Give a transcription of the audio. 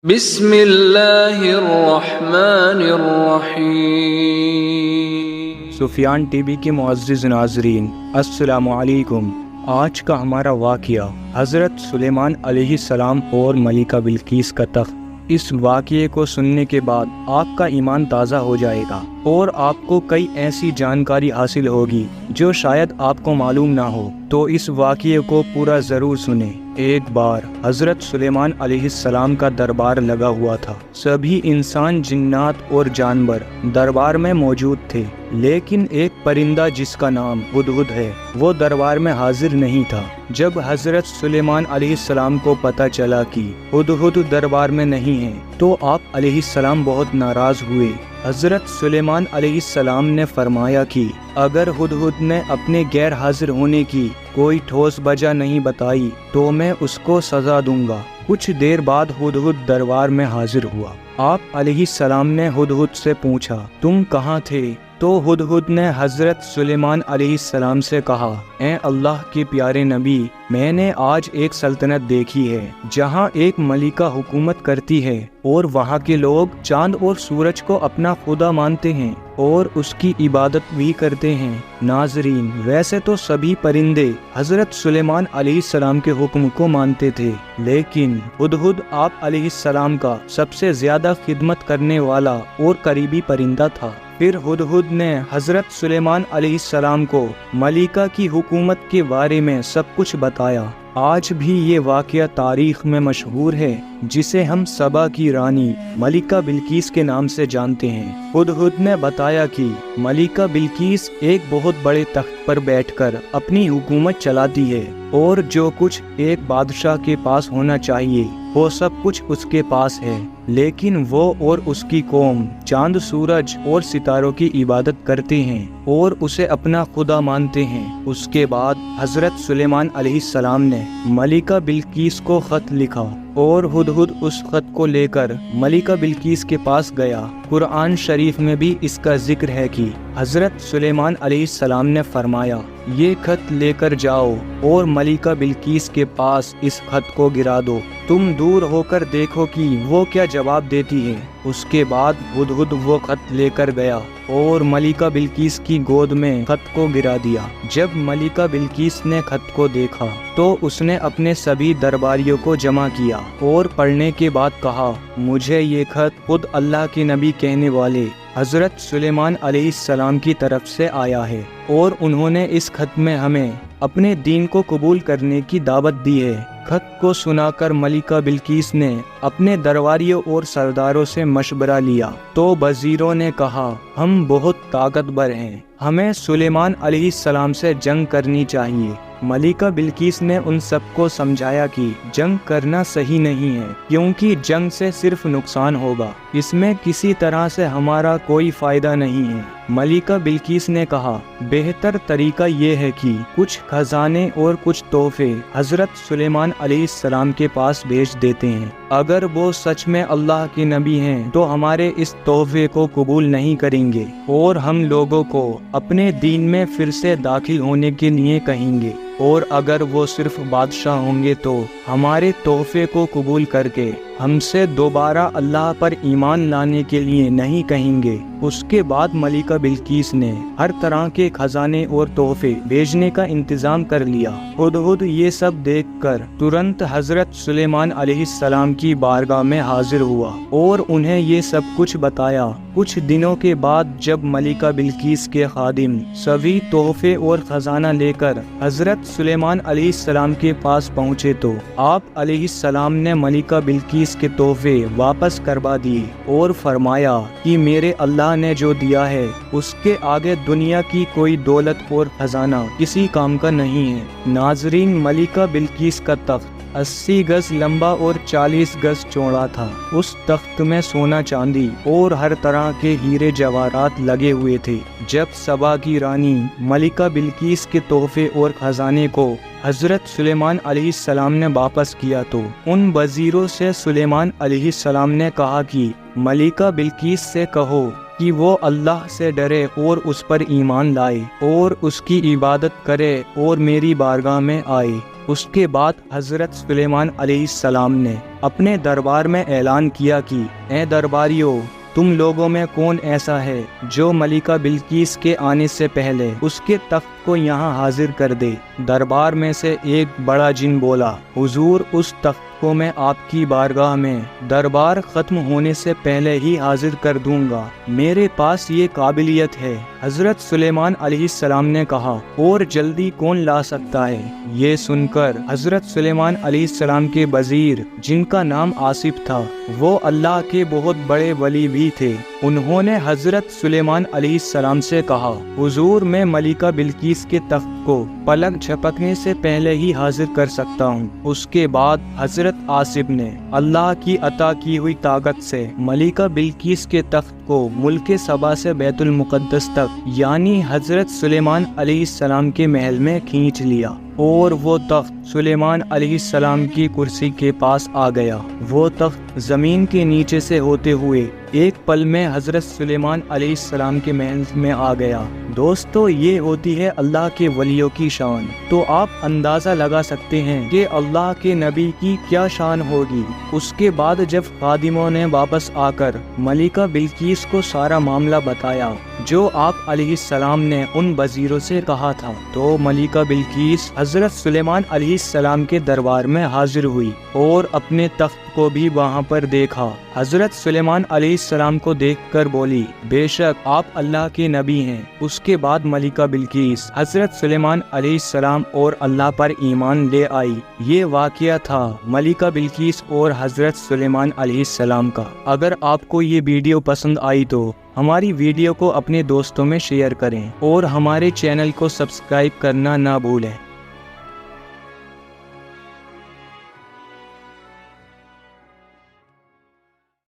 بسم اللہ الرحمن الرحیم۔ سفیان ٹی وی کے معزز ناظرین، السلام علیکم۔ آج کا ہمارا واقعہ حضرت سلیمان علیہ السلام اور ملکہ بلقیس کا تخت۔ اس واقعے کو سننے کے بعد آپ کا ایمان تازہ ہو جائے گا اور آپ کو کئی ایسی جانکاری حاصل ہوگی جو شاید آپ کو معلوم نہ ہو، تو اس واقعے کو پورا ضرور سنیں۔ ایک بار حضرت سلیمان علیہ السلام کا دربار لگا ہوا تھا۔ سبھی انسان، جنات اور جانور دربار میں موجود تھے، لیکن ایک پرندہ جس کا نام ہدہد ہے وہ دربار میں حاضر نہیں تھا۔ جب حضرت سلیمان علیہ السلام کو پتہ چلا کہ ہدہد دربار میں نہیں ہے تو آپ علیہ السلام بہت ناراض ہوئے۔ حضرت سلیمان علیہ السلام نے فرمایا کہ اگر ہدہد نے اپنے غیر حاضر ہونے کی کوئی ٹھوس وجہ نہیں بتائی تو میں اس کو سزا دوں گا۔ کچھ دیر بعد ہدہد دربار میں حاضر ہوا۔ آپ علیہ السلام نے ہدہد سے پوچھا، تم کہاں تھے؟ تو ہدہد نے حضرت سلیمان علیہ السلام سے کہا، اے اللہ کے پیارے نبی، میں نے آج ایک سلطنت دیکھی ہے جہاں ایک ملکہ حکومت کرتی ہے اور وہاں کے لوگ چاند اور سورج کو اپنا خدا مانتے ہیں اور اس کی عبادت بھی کرتے ہیں۔ ناظرین، ویسے تو سبھی پرندے حضرت سلیمان علیہ السلام کے حکم کو مانتے تھے، لیکن ہدہد آپ علیہ السلام کا سب سے زیادہ خدمت کرنے والا اور قریبی پرندہ تھا۔ پھر ہدہد نے حضرت سلیمان علیہ السلام کو ملکہ کی حکومت کے بارے میں سب کچھ بتایا۔ آج بھی یہ واقعہ تاریخ میں مشہور ہے، جسے ہم سبا کی رانی ملکہ بلقیس کے نام سے جانتے ہیں۔ ہدہد نے بتایا کہ ملکہ بلقیس ایک بہت بڑے تخت پر بیٹھ کر اپنی حکومت چلاتی ہے اور جو کچھ ایک بادشاہ کے پاس ہونا چاہیے وہ سب کچھ اس کے پاس ہے، لیکن وہ اور اس کی قوم چاند، سورج اور ستاروں کی عبادت کرتے ہیں اور اسے اپنا خدا مانتے ہیں۔ اس کے بعد حضرت سلیمان علیہ السلام نے ملکہ بلقیس کو خط لکھا اور ہدہد اس خط کو لے کر ملکہ بلقیس کے پاس گیا۔ قرآن شریف میں بھی اس کا ذکر ہے کہ حضرت سلیمان علیہ السلام نے فرمایا، یہ خط لے کر جاؤ اور ملکہ بلقیس کے پاس اس خط کو گرا دو، تم دور ہو کر دیکھو کہ وہ کیا جواب دیتی ہے۔ اس کے بعد ہدہد وہ خط لے کر گیا اور ملکہ بلقیس کی گود میں خط کو گرا دیا۔ جب ملکہ بلقیس نے خط کو دیکھا تو اس نے اپنے سبھی درباریوں کو جمع کیا اور پڑھنے کے بعد کہا، مجھے یہ خط خود اللہ کے نبی کہنے والے حضرت سلیمان علیہ السلام کی طرف سے آیا ہے اور انہوں نے اس خط میں ہمیں اپنے دین کو قبول کرنے کی دعوت دی ہے۔ خط کو سنا کر ملکہ بلقیس نے اپنے درباریوں اور سرداروں سے مشورہ لیا تو وزیروں نے کہا، ہم بہت طاقتور ہیں، ہمیں سلیمان علیہ السلام سے جنگ کرنی چاہیے۔ ملکہ بلقیس نے ان سب کو سمجھایا کہ جنگ کرنا صحیح نہیں ہے، کیونکہ جنگ سے صرف نقصان ہوگا، اس میں کسی طرح سے ہمارا کوئی فائدہ نہیں ہے۔ ملکہ بلقیس نے کہا، بہتر طریقہ یہ ہے کہ کچھ خزانے اور کچھ تحفے حضرت سلیمان علیہ السلام کے پاس بھیج دیتے ہیں۔ اگر وہ سچ میں اللہ کے نبی ہیں تو ہمارے اس تحفے کو قبول نہیں کریں گے اور ہم لوگوں کو اپنے دین میں پھر سے داخل ہونے کے لیے کہیں گے، اور اگر وہ صرف بادشاہ ہوں گے تو ہمارے تحفے کو قبول کر کے ہم سے دوبارہ اللہ پر ایمان لانے کے لیے نہیں کہیں گے۔ اس کے بعد ملکہ بلقیس نے ہر طرح کے خزانے اور تحفے بھیجنے کا انتظام کر لیا۔ ہدہد یہ سب دیکھ کر ترنت حضرت سلیمان علیہ السلام کی بارگاہ میں حاضر ہوا اور انہیں یہ سب کچھ بتایا۔ کچھ دنوں کے بعد جب ملکہ بلقیس کے خادم سبھی تحفے اور خزانہ لے کر حضرت سلیمان علیہ السلام کے پاس پہنچے تو آپ علیہ السلام نے ملکہ بلقیس کے تحفے واپس کروا دیے اور فرمایا کہ میرے اللہ نے جو دیا ہے اس کے آگے دنیا کی کوئی دولت اور خزانہ کسی کام کا نہیں ہے۔ ناظرین، ملکہ بلقیس کا تخت 80 گز لمبا اور 40 گز چوڑا تھا۔ اس تخت میں سونا، چاندی اور ہر طرح کے ہیرے جواہرات لگے ہوئے تھے۔ جب سبا کی رانی ملکہ بلقیس کے تحفے اور خزانے کو حضرت سلیمان علیہ السلام نے واپس کیا تو ان وزیروں سے سلیمان علیہ السلام نے کہا کہ ملکہ بلقیس سے کہو کہ وہ اللہ سے ڈرے اور اس پر ایمان لائے اور اس کی عبادت کرے اور میری بارگاہ میں آئے۔ اس کے بعد حضرت سلیمان علیہ السلام نے اپنے دربار میں اعلان کیا کہ اے درباریوں، تم لوگوں میں کون ایسا ہے جو ملکہ بلقیس کے آنے سے پہلے اس کے تخت کو یہاں حاضر کر دے؟ دربار میں سے ایک بڑا جن بولا، حضور، اس تخت کو میں آپ کی بارگاہ میں دربار ختم ہونے سے پہلے ہی حاضر کر دوں گا، میرے پاس یہ قابلیت ہے۔ حضرت سلیمان علیہ السلام نے کہا، اور جلدی کون لا سکتا ہے؟ یہ سن کر حضرت سلیمان علیہ السلام کے وزیر، جن کا نام آصف تھا، وہ اللہ کے بہت بڑے ولی بھی تھے، انہوں نے حضرت سلیمان علیہ السلام سے کہا، حضور، میں ملکہ بلقیس کے تخت کو پلک جھپکنے سے پہلے ہی حاضر کر سکتا ہوں۔ اس کے بعد حضرت آصف نے اللہ کی عطا کی ہوئی طاقت سے ملکہ بلقیس کے تخت کو ملک سبا سے بیت المقدس تک، یعنی حضرت سلیمان علیہ السلام کے محل میں کھینچ لیا، اور وہ تخت سلیمان علیہ السلام کی کرسی کے پاس آ گیا۔ وہ تخت زمین کے نیچے سے ہوتے ہوئے ایک پل میں حضرت سلیمان علیہ السلام کے محل میں آ گیا۔ دوستو، یہ ہوتی ہے اللہ کے ولیوں کی شان۔ تو آپ اندازہ لگا سکتے ہیں کہ اللہ کے نبی کی کیا شان ہوگی۔ اس کے بعد جب خادموں نے واپس آ کر ملکہ بلقیس کو سارا معاملہ بتایا جو آپ علیہ السلام نے ان وزیروں سے کہا تھا، تو ملکہ بلقیس حضرت سلیمان علیہ السلام کے دربار میں حاضر ہوئی اور اپنے تخت کو بھی وہاں پر دیکھا۔ حضرت سلیمان علیہ السلام کو دیکھ کر بولی، بے شک آپ اللہ کے نبی ہیں۔ اس کے بعد ملکہ بلقیس حضرت سلیمان علیہ السلام اور اللہ پر ایمان لے آئی۔ یہ واقعہ تھا ملکہ بلقیس اور حضرت سلیمان علیہ السلام کا۔ اگر آپ کو یہ ویڈیو پسند آئی تو ہماری ویڈیو کو اپنے دوستوں میں شیئر کریں اور ہمارے چینل کو سبسکرائب کرنا نہ بھولیں۔